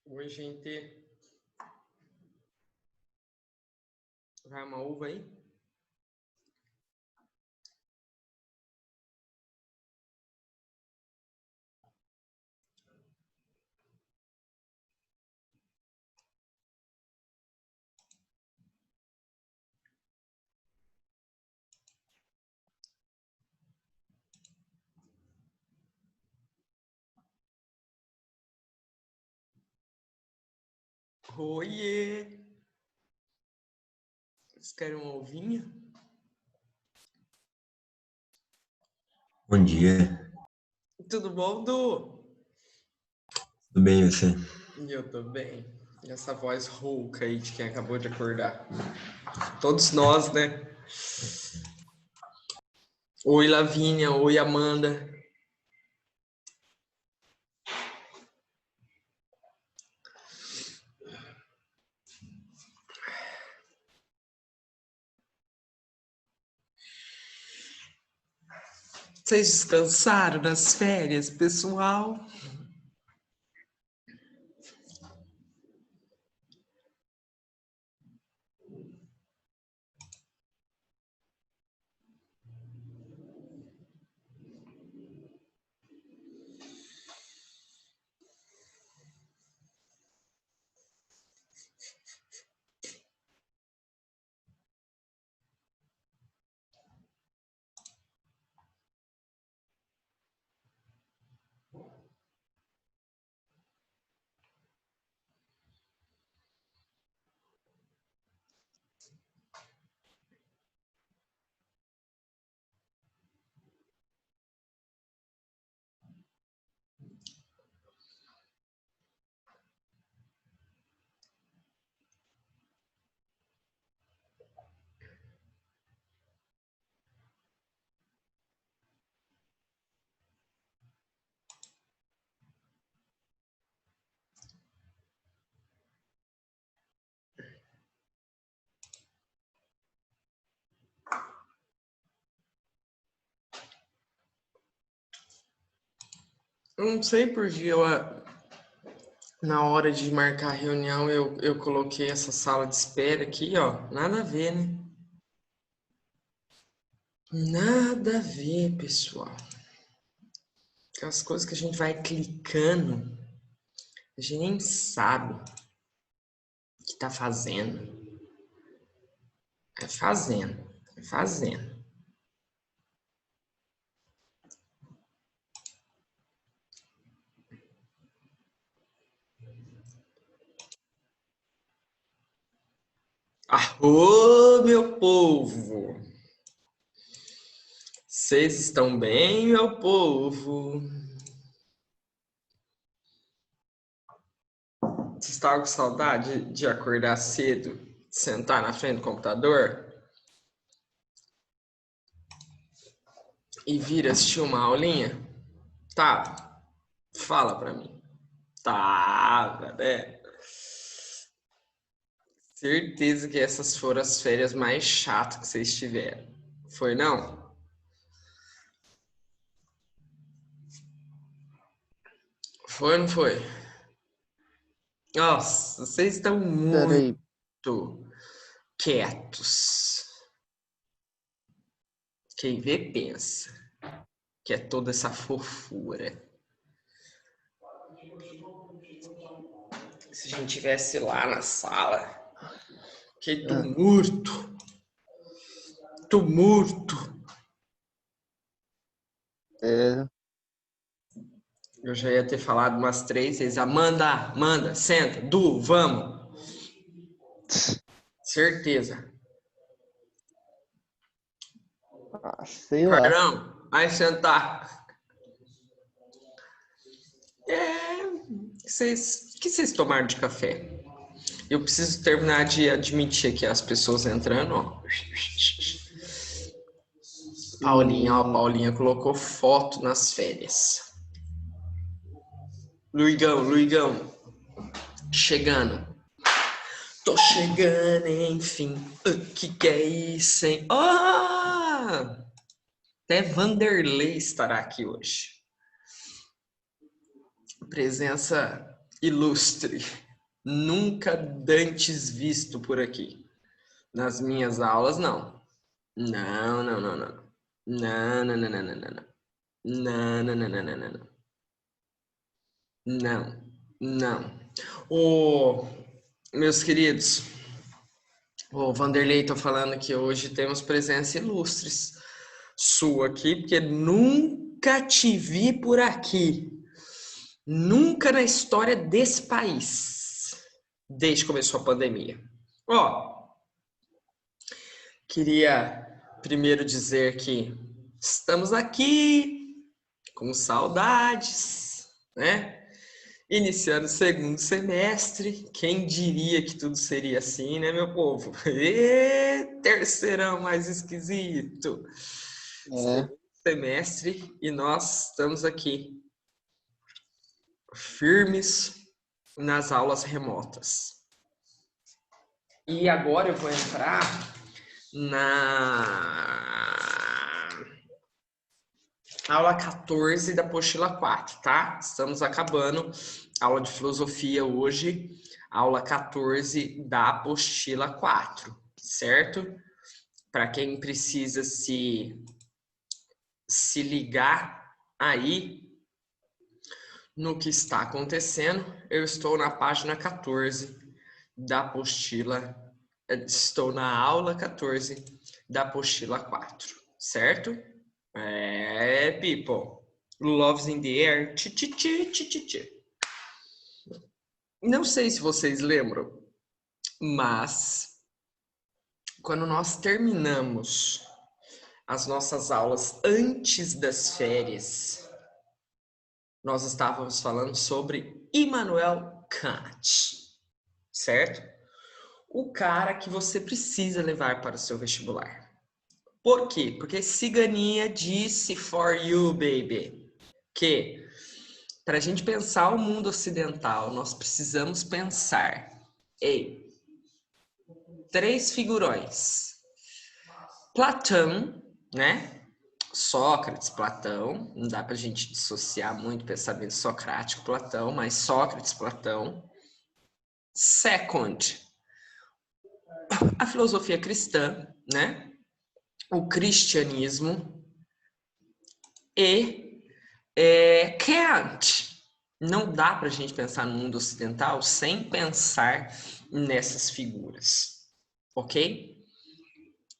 Oi, gente. Vai uma uva aí? Oiê! Vocês querem uma uvinha? Bom dia. Tudo bom, Du? Tudo bem, e você? E eu tô bem. E essa voz rouca aí de quem acabou de acordar. Todos nós, né? Oi, Lavínia. Oi, Amanda. Vocês descansaram nas férias, pessoal? Eu não sei porque na hora de marcar a reunião eu coloquei essa sala de espera aqui, ó. Nada a ver, né? Nada a ver, pessoal. Aquelas coisas que a gente vai clicando, a gente nem sabe o que tá fazendo. É fazendo, é fazendo. Arô, meu povo! Vocês estão bem, meu povo? Vocês estavam com saudade de acordar cedo, sentar na frente do computador e vir assistir uma aulinha? Tá, fala pra mim. Tava, né? Certeza que essas foram as férias mais chatas que vocês tiveram. Foi não? Foi ou não foi? Nossa, vocês estão Peraí, muito quietos. Quem vê pensa que é toda essa fofura. Se a gente tivesse lá na sala, que tumulto, tumulto. Eu já ia ter falado umas 3 vezes. Amanda, Amanda, senta. Du, vamos. Certeza. sei lá. Carlão, vai sentar. O que vocês tomaram de café? Eu preciso terminar de admitir aqui as pessoas entrando, ó. Paulinha, ó, Paulinha colocou foto nas férias. Luigão, chegando. Tô chegando, enfim. O que é isso, hein? Oh! Até Vanderlei estará aqui hoje. Presença ilustre, nunca dantes visto por aqui. Nas minhas aulas, não. Não, não, não, não. Não, não, não, não, não, não. Não, não, não, não, não, não, não. Não, não. Ô, meus queridos, o Vanderlei, tô falando que hoje temos presença ilustres sua aqui, porque nunca te vi por aqui. Nunca na história desse país, desde que começou a pandemia. Ó, queria primeiro dizer que estamos aqui com saudades, né? Iniciando o segundo semestre, quem diria que tudo seria assim, né, meu povo? E terceirão mais esquisito. Segundo semestre e nós estamos aqui firmes nas aulas remotas. E agora eu vou entrar na aula 14 da apostila 4, tá? Estamos acabando a aula de filosofia hoje, aula 14 da apostila 4, certo? Para quem precisa se ligar aí no que está acontecendo, eu estou na página 14 da apostila, estou na aula 14 da apostila 4, certo? People. Love's in the air. Não sei se vocês lembram, mas quando nós terminamos as nossas aulas antes das férias, nós estávamos falando sobre Immanuel Kant, certo? O cara que você precisa levar para o seu vestibular. Por quê? Porque Ciganinha disse for you, baby, que para a gente pensar o mundo ocidental, nós precisamos pensar em 3 figurões. Platão, né? Sócrates, Platão, não dá para a gente dissociar muito o pensamento socrático, Platão, mas Sócrates, Platão. Second, a filosofia cristã, né? O cristianismo e Kant. Não dá para a gente pensar no mundo ocidental sem pensar nessas figuras, ok?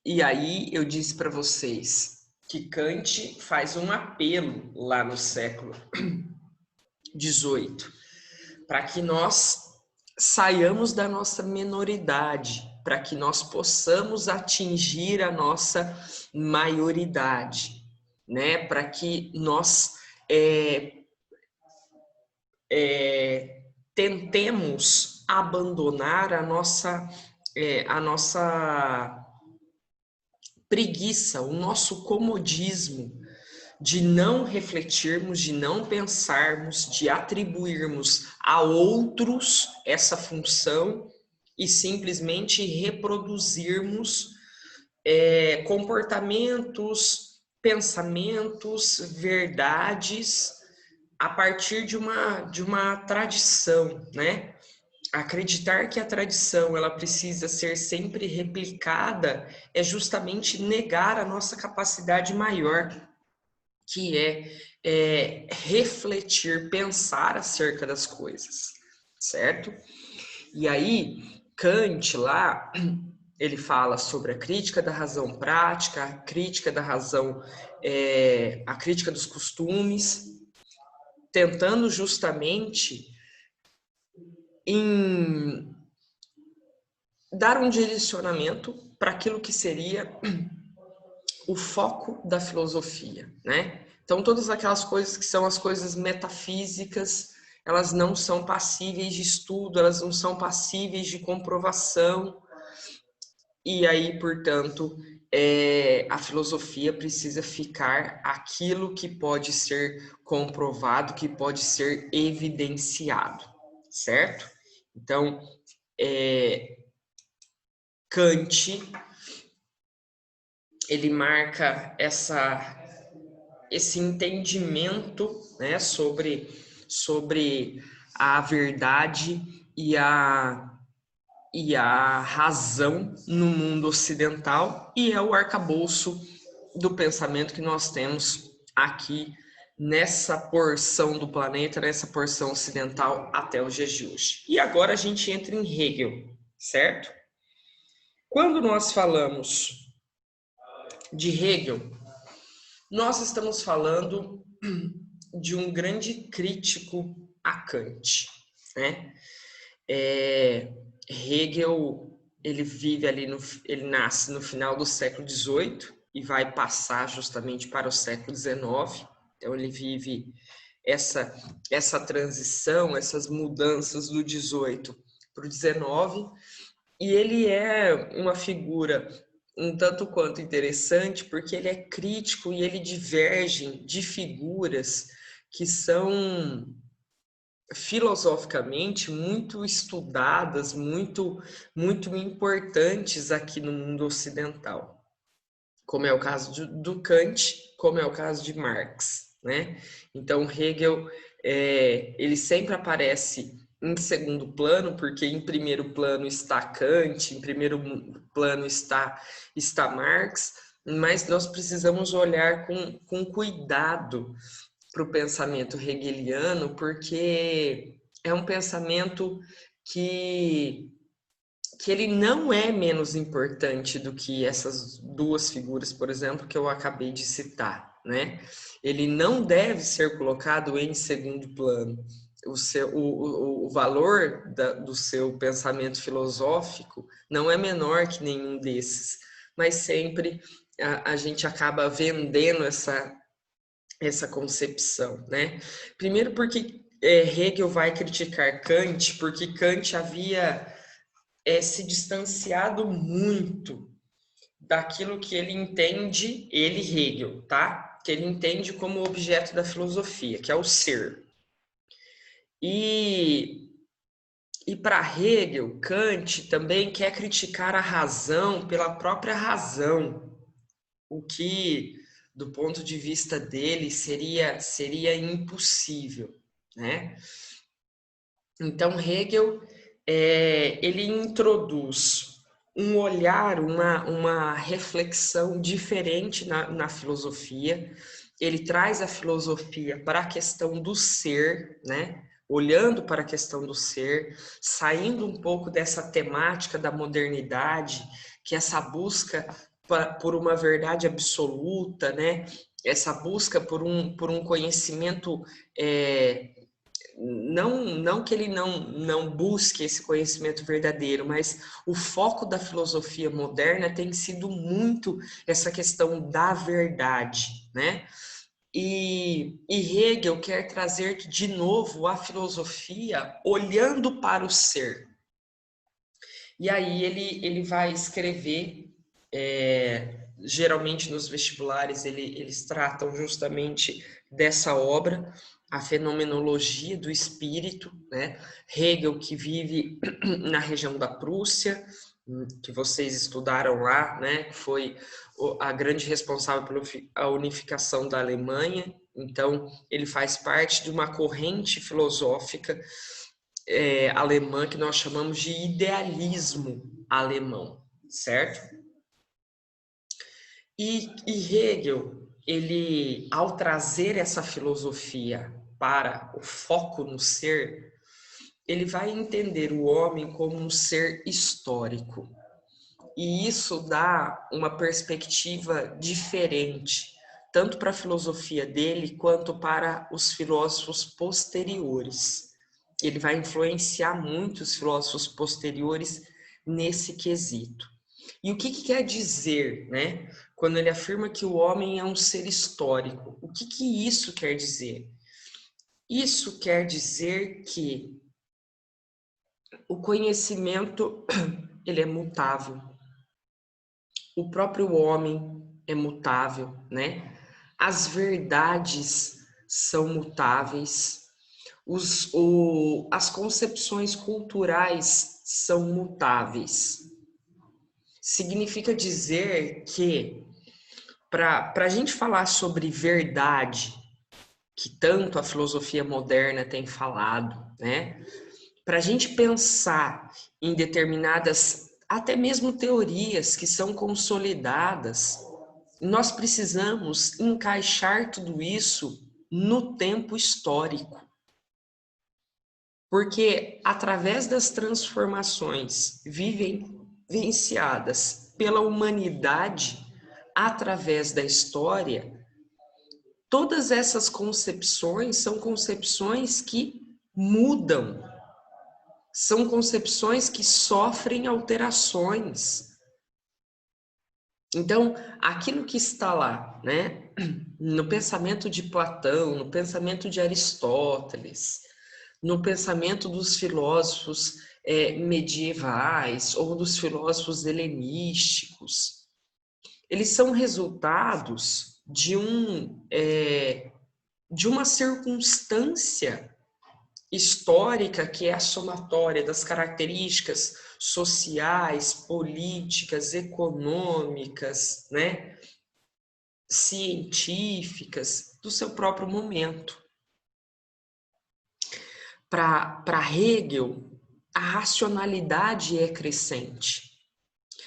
E aí eu disse para vocês que Kant faz um apelo lá no século XVIII para que nós saiamos da nossa menoridade, para que nós possamos atingir a nossa maioridade, né? Para que nós tentemos abandonar a nossa preguiça, o nosso comodismo de não refletirmos, de não pensarmos, de atribuirmos a outros essa função e simplesmente reproduzirmos comportamentos, pensamentos, verdades a partir de uma tradição, né? Acreditar que a tradição ela precisa ser sempre replicada é justamente negar a nossa capacidade maior, que é refletir, pensar acerca das coisas, certo? E aí, Kant lá, ele fala sobre a crítica da razão prática, a crítica da razão, a crítica dos costumes, tentando justamente em dar um direcionamento para aquilo que seria o foco da filosofia, né? Então, todas aquelas coisas que são as coisas metafísicas, elas não são passíveis de estudo, elas não são passíveis de comprovação. E aí, portanto, a filosofia precisa ficar aquilo que pode ser comprovado, que pode ser evidenciado, certo? Então, Kant, ele marca esse entendimento, né, sobre a verdade e a razão no mundo ocidental, e é o arcabouço do pensamento que nós temos aqui nessa porção do planeta, nessa porção ocidental até os dias de hoje. E agora a gente entra em Hegel, certo? Quando nós falamos de Hegel, nós estamos falando de um grande crítico a Kant, né? Hegel, ele nasce no final do século XVIII e vai passar justamente para o século XIX. Então ele vive essa transição, essas mudanças do XVIII para o XIX, e ele é uma figura um tanto quanto interessante, porque ele é crítico e ele diverge de figuras que são filosoficamente muito estudadas, muito importantes aqui no mundo ocidental, como é o caso do Kant, como é o caso de Marx, né? Então Hegel, ele sempre aparece em segundo plano, porque em primeiro plano está Kant, em primeiro plano está Marx, mas nós precisamos olhar com cuidado para o pensamento hegeliano, porque é um pensamento que ele não é menos importante do que essas duas figuras, por exemplo, que eu acabei de citar, né? Ele não deve ser colocado em segundo plano. O valor do seu pensamento filosófico não é menor que nenhum desses, mas sempre a gente acaba vendendo essa concepção, né? Primeiro porque Hegel vai criticar Kant, porque Kant havia se distanciado muito daquilo que ele entende, Hegel, tá? Que ele entende como objeto da filosofia, que é o ser. E para Hegel, Kant também quer criticar a razão pela própria razão, o que, do ponto de vista dele, seria impossível, né? Então, Hegel, ele introduz um olhar, uma reflexão diferente na filosofia. Ele traz a filosofia para a questão do ser, né? Olhando para a questão do ser, saindo um pouco dessa temática da modernidade, que é essa busca por uma verdade absoluta, né? Essa busca por um conhecimento não que ele não busque esse conhecimento verdadeiro, mas o foco da filosofia moderna tem sido muito essa questão da verdade, né? E Hegel quer trazer de novo a filosofia olhando para o ser. E aí ele vai escrever, geralmente nos vestibulares eles tratam justamente dessa obra, a fenomenologia do espírito, né? Hegel, que vive na região da Prússia, que vocês estudaram lá, né? Que foi a grande responsável pela unificação da Alemanha. Então, ele faz parte de uma corrente filosófica alemã que nós chamamos de idealismo alemão, certo? E Hegel, ele, ao trazer essa filosofia para o foco no ser, ele vai entender o homem como um ser histórico. E isso dá uma perspectiva diferente, tanto para a filosofia dele, quanto para os filósofos posteriores. Ele vai influenciar muito os filósofos posteriores nesse quesito. E o que quer dizer, né? Quando ele afirma que o homem é um ser histórico, o que isso quer dizer? Isso quer dizer que o conhecimento ele é mutável. O próprio homem é mutável, né? As verdades são mutáveis. As concepções culturais são mutáveis. Significa dizer que, para a gente falar sobre verdade, que tanto a filosofia moderna tem falado, né? Para a gente pensar em determinadas, até mesmo teorias que são consolidadas, nós precisamos encaixar tudo isso no tempo histórico. Porque através das transformações vivenciadas pela humanidade, através da história, todas essas concepções são concepções que mudam, são concepções que sofrem alterações. Então, aquilo que está lá, né, no pensamento de Platão, no pensamento de Aristóteles, no pensamento dos filósofos medievais ou dos filósofos helenísticos, eles são resultados de uma circunstância histórica que é a somatória das características sociais, políticas, econômicas, né, científicas do seu próprio momento. Para Hegel, a racionalidade é crescente.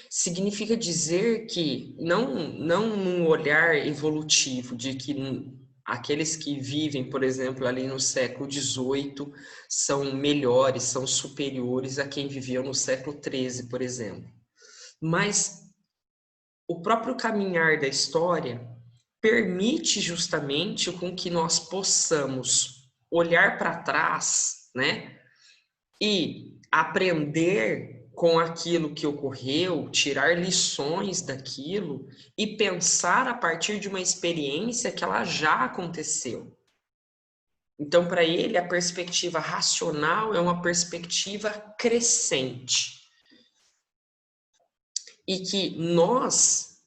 Significa dizer que, não num olhar evolutivo, de que aqueles que vivem, por exemplo, ali no século XVIII são melhores, são superiores a quem vivia no século XIII, por exemplo. Mas o próprio caminhar da história permite justamente com que nós possamos olhar para trás, né, e aprender com aquilo que ocorreu, tirar lições daquilo e pensar a partir de uma experiência que ela já aconteceu. Então, para ele, a perspectiva racional é uma perspectiva crescente. E que nós,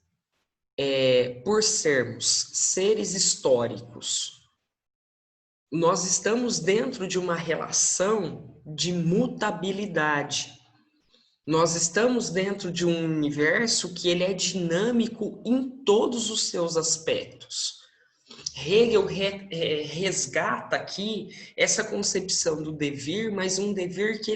por sermos seres históricos, nós estamos dentro de uma relação de mutabilidade. Nós estamos dentro de um universo que ele é dinâmico em todos os seus aspectos. Hegel resgata aqui essa concepção do devir, mas um devir que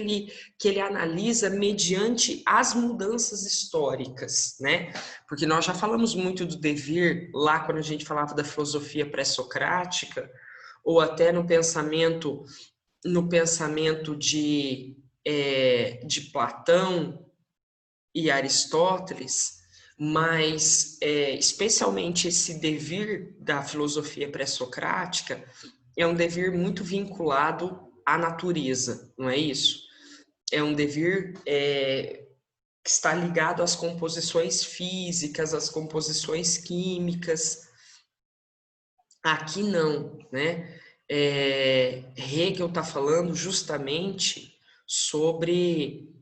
ele analisa mediante as mudanças históricas, né? Porque nós já falamos muito do devir lá quando a gente falava da filosofia pré-socrática, ou até no pensamento de Platão e Aristóteles, mas especialmente esse devir da filosofia pré-socrática é um devir muito vinculado à natureza, não é isso? É um devir que está ligado às composições físicas, às composições químicas. Aqui não, né? Hegel está falando justamente sobre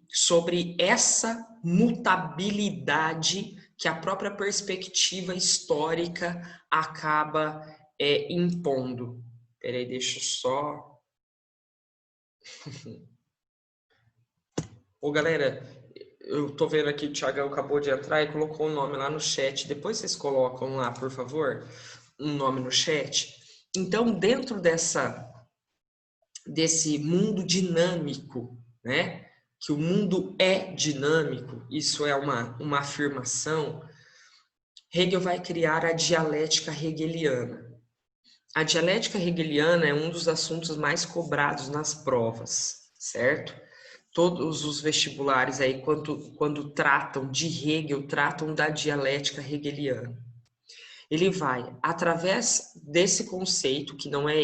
essa mutabilidade que a própria perspectiva histórica acaba impondo. Peraí, deixa eu só... Ô, galera, eu tô vendo aqui, o Thiagão acabou de entrar e colocou um nome lá no chat. Depois vocês colocam lá, por favor, um nome no chat. Então, dentro desse mundo dinâmico, né? Que o mundo é dinâmico, isso é uma afirmação, Hegel vai criar a dialética hegeliana. A dialética hegeliana é um dos assuntos mais cobrados nas provas, certo? Todos os vestibulares aí, quando tratam de Hegel, tratam da dialética hegeliana. Ele vai, através desse conceito, que não é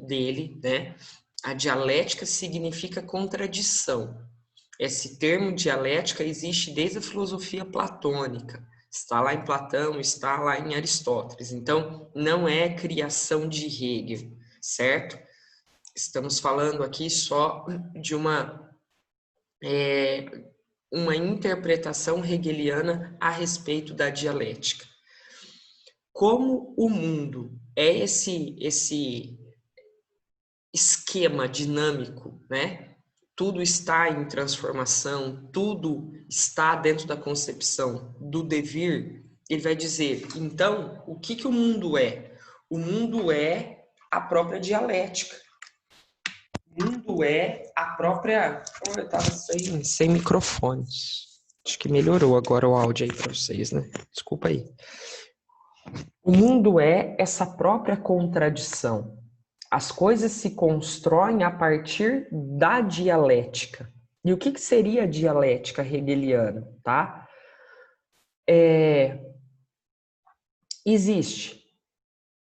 dele, né? A dialética significa contradição. Esse termo dialética existe desde a filosofia platônica. Está lá em Platão, está lá em Aristóteles. Então, não é criação de Hegel, certo? Estamos falando aqui só de uma interpretação hegeliana a respeito da dialética. Como o mundo é esse esquema dinâmico, né? Tudo está em transformação, tudo está dentro da concepção do devir. Ele vai dizer, então, o que o mundo é? O mundo é a própria dialética. O mundo é a própria... Eu estava sem microfones. Acho que melhorou agora o áudio aí para vocês, né? Desculpa aí. O mundo é essa própria contradição. As coisas se constroem a partir da dialética. E o que seria a dialética hegeliana, tá? Existe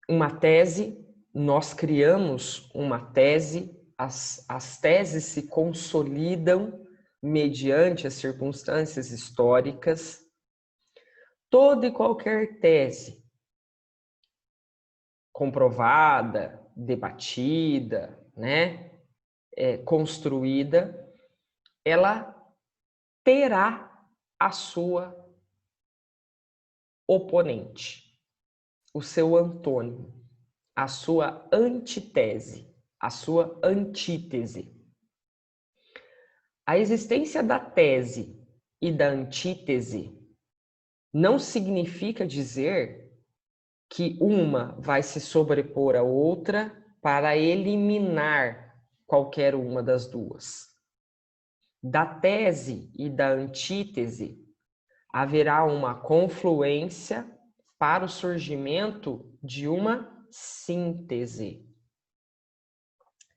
uma tese, nós criamos uma tese, as teses se consolidam mediante as circunstâncias históricas. Toda e qualquer tese comprovada, debatida, né, construída, ela terá a sua oponente, o seu antônimo, a sua antitese, a sua antítese. A existência da tese e da antítese não significa dizer que uma vai se sobrepor à outra para eliminar qualquer uma das duas. Da tese e da antítese haverá uma confluência para o surgimento de uma síntese.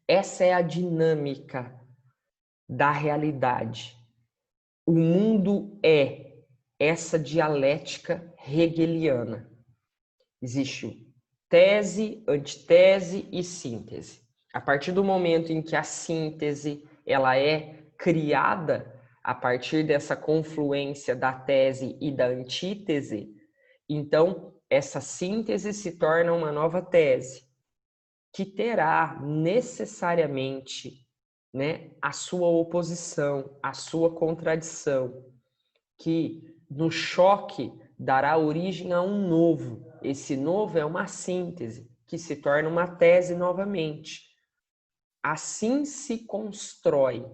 Essa é a dinâmica da realidade. O mundo é essa dialética hegeliana. Existe tese, antitese e síntese. A partir do momento em que a síntese ela é criada a partir dessa confluência da tese e da antítese, então essa síntese se torna uma nova tese, que terá necessariamente, né, a sua oposição, a sua contradição, que no choque dará origem a um novo. Esse novo é uma síntese, que se torna uma tese novamente. Assim se constrói,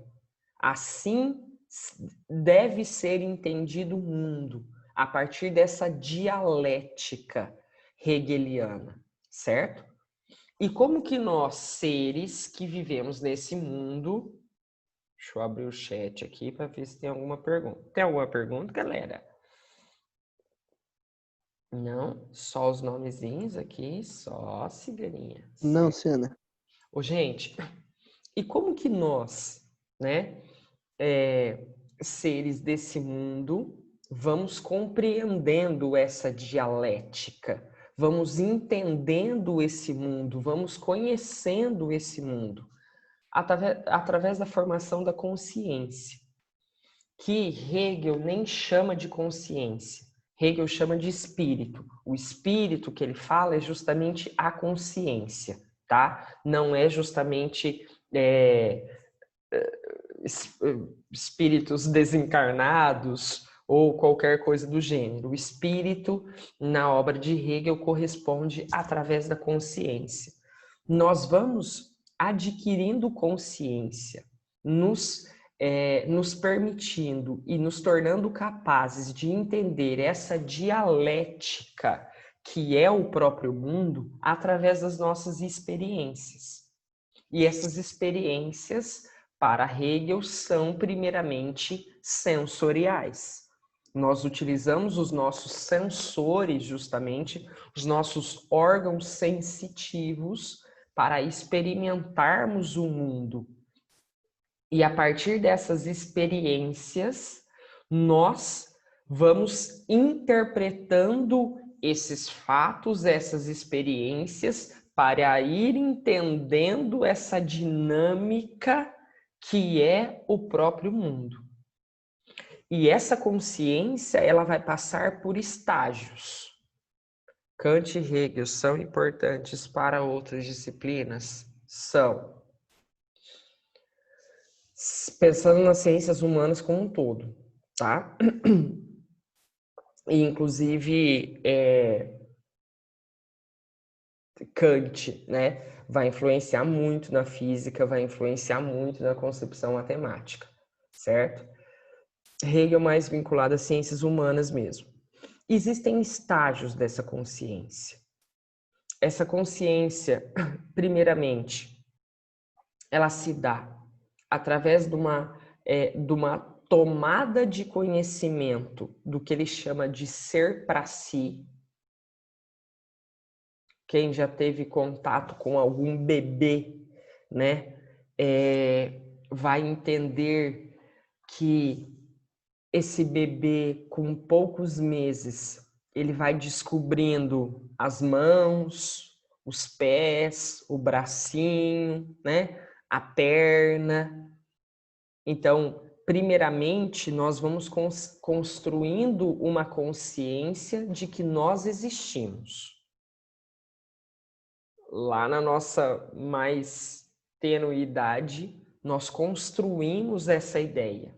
assim deve ser entendido o mundo, a partir dessa dialética hegeliana, certo? E como que nós, seres que vivemos nesse mundo... Deixa eu abrir o chat aqui para ver se tem alguma pergunta. Tem alguma pergunta, galera? Não, só os nomezinhos aqui, só ciganinha. Não, Sena. Ô, gente, e como que nós, né, seres desse mundo, vamos compreendendo essa dialética, vamos entendendo esse mundo, vamos conhecendo esse mundo, através da formação da consciência, que Hegel nem chama de consciência, Hegel chama de espírito. O espírito que ele fala é justamente a consciência, tá? Não é justamente espíritos desencarnados ou qualquer coisa do gênero. O espírito, na obra de Hegel, corresponde através da consciência. Nós vamos adquirindo consciência, nos permitindo e nos tornando capazes de entender essa dialética que é o próprio mundo através das nossas experiências. E essas experiências, para Hegel, são primeiramente sensoriais. Nós utilizamos os nossos sensores, justamente, os nossos órgãos sensitivos, para experimentarmos o mundo. E a partir dessas experiências, nós vamos interpretando esses fatos, essas experiências, para ir entendendo essa dinâmica que é o próprio mundo. E essa consciência, ela vai passar por estágios. Kant e Hegel são importantes para outras disciplinas? São. Pensando nas ciências humanas como um todo, tá? E, inclusive, Kant, né, vai influenciar muito na física, vai influenciar muito na concepção matemática, certo? Hegel mais vinculado às ciências humanas mesmo. Existem estágios dessa consciência. Essa consciência, primeiramente, ela se dá através de uma tomada de conhecimento do que ele chama de ser para si. Quem já teve contato com algum bebê, né, vai entender que esse bebê com poucos meses, ele vai descobrindo as mãos, os pés, o bracinho, né, a perna. Então, primeiramente, nós vamos construindo uma consciência de que nós existimos. Lá na nossa mais tênue idade, nós construímos essa ideia.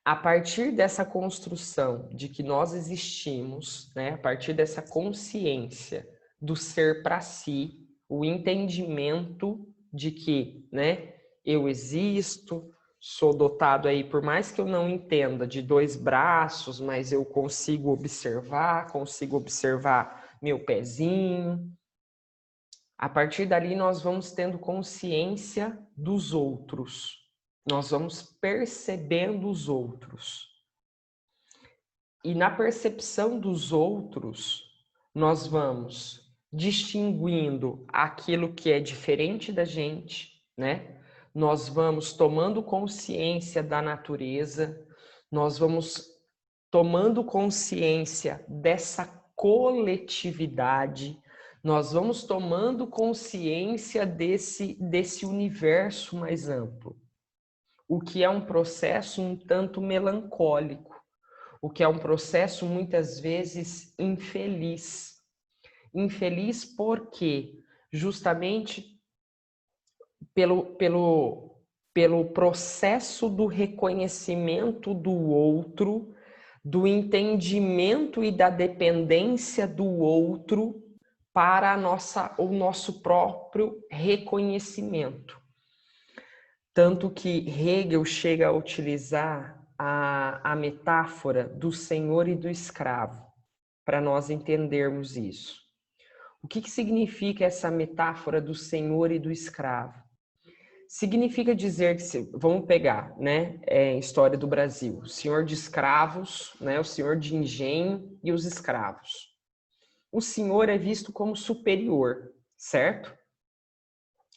A partir dessa construção de que nós existimos, né, a partir dessa consciência do ser para si, o entendimento de que, né, eu existo, sou dotado aí, por mais que eu não entenda, de 2 braços, mas eu consigo observar meu pezinho. A partir dali, nós vamos tendo consciência dos outros. Nós vamos percebendo os outros. E na percepção dos outros, nós vamos distinguindo aquilo que é diferente da gente, né? Nós vamos tomando consciência da natureza, nós vamos tomando consciência dessa coletividade, nós vamos tomando consciência desse universo mais amplo, o que é um processo um tanto melancólico, o que é um processo muitas vezes infeliz. Infeliz porque justamente pelo processo do reconhecimento do outro, do entendimento e da dependência do outro para o nosso próprio reconhecimento. Tanto que Hegel chega a utilizar a metáfora do senhor e do escravo, para nós entendermos isso. O que significa essa metáfora do senhor e do escravo? Significa dizer que, vamos pegar, né, história do Brasil, o senhor de escravos, né, o senhor de engenho e os escravos. O senhor é visto como superior, certo?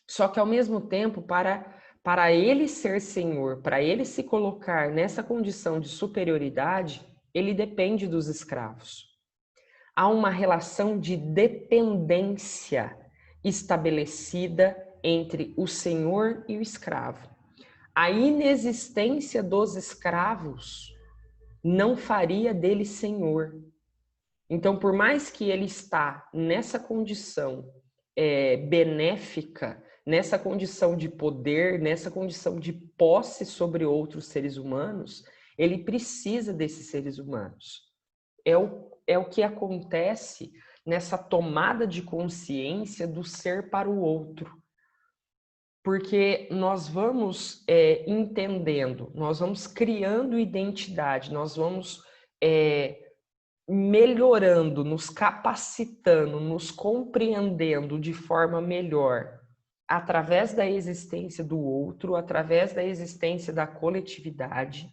Só que ao mesmo tempo, para ele ser senhor, para ele se colocar nessa condição de superioridade, ele depende dos escravos. Há uma relação de dependência estabelecida entre o senhor e o escravo. A inexistência dos escravos não faria dele senhor. Então, por mais que ele está nessa condição benéfica, nessa condição de poder, nessa condição de posse sobre outros seres humanos, ele precisa desses seres humanos. É o que acontece nessa tomada de consciência do ser para o outro. Porque nós vamos entendendo, nós vamos criando identidade, nós vamos melhorando, nos capacitando, nos compreendendo de forma melhor através da existência do outro, através da existência da coletividade.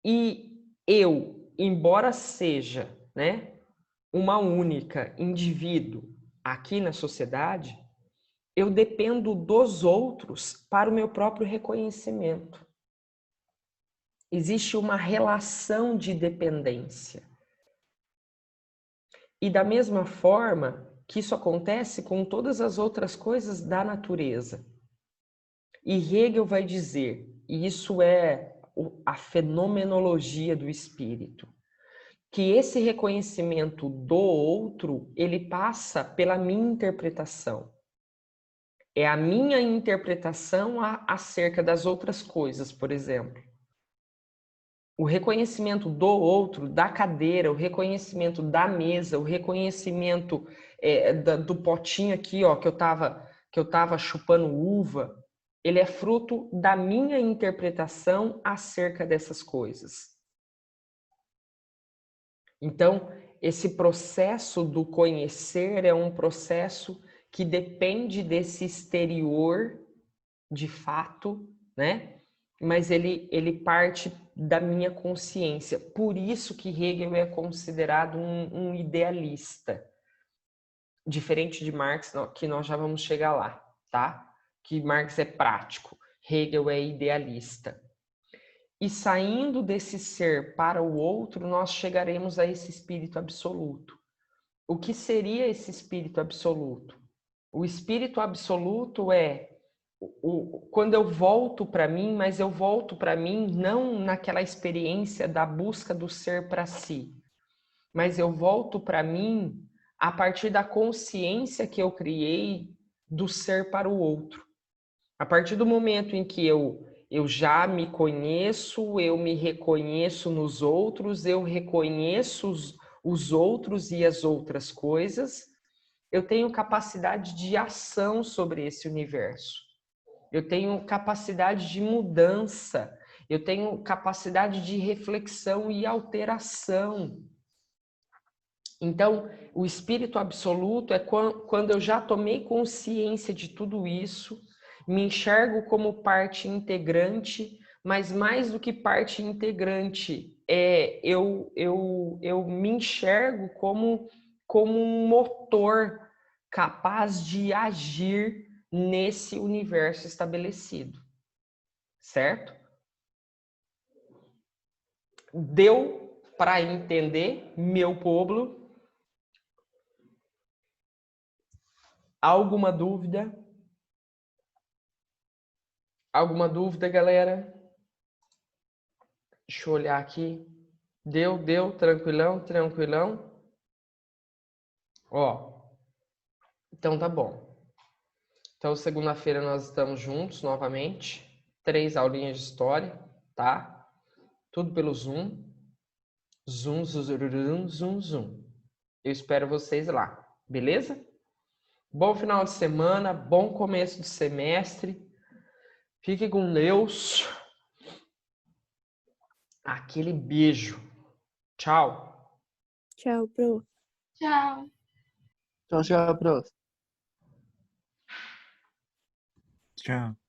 E eu, embora seja, né, uma única indivíduo aqui na sociedade, eu dependo dos outros para o meu próprio reconhecimento. Existe uma relação de dependência. E da mesma forma que isso acontece com todas as outras coisas da natureza. E Hegel vai dizer, e isso é a fenomenologia do espírito, que esse reconhecimento do outro, ele passa pela minha interpretação. É a minha interpretação acerca das outras coisas, por exemplo. O reconhecimento do outro, da cadeira, o reconhecimento da mesa, o reconhecimento do potinho aqui, ó, que eu tava chupando uva, ele é fruto da minha interpretação acerca dessas coisas. Então, esse processo do conhecer é um processo que depende desse exterior de fato, né? Mas ele parte da minha consciência. Por isso que Hegel é considerado um idealista. Diferente de Marx, que nós já vamos chegar lá, tá? Que Marx é prático, Hegel é idealista. E saindo desse ser para o outro, nós chegaremos a esse espírito absoluto. O que seria esse espírito absoluto? O espírito absoluto é quando eu volto para mim, mas eu volto para mim não naquela experiência da busca do ser para si, mas eu volto para mim a partir da consciência que eu criei do ser para o outro. A partir do momento em que eu já me conheço, eu me reconheço nos outros, eu reconheço os outros e as outras coisas, eu tenho capacidade de ação sobre esse universo. Eu tenho capacidade de mudança, eu tenho capacidade de reflexão e alteração. Então, o espírito absoluto é quando eu já tomei consciência de tudo isso, me enxergo como parte integrante, mas mais do que parte integrante, eu me enxergo como um motor capaz de agir nesse universo estabelecido, certo? Deu para entender, meu povo? Alguma dúvida? Alguma dúvida, galera? Deixa eu olhar aqui. Deu, tranquilão, tranquilão. Ó, então tá bom. Então, segunda-feira nós estamos juntos novamente. 3 aulinhas de história, tá? Tudo pelo Zoom. Zoom, zoom, zoom, zoom. Eu espero vocês lá, beleza? Bom final de semana, bom começo de semestre. Fique com Deus. Aquele beijo. Tchau. Tchau, Pro. Tchau. Tchau, tchau, prof. Tchau.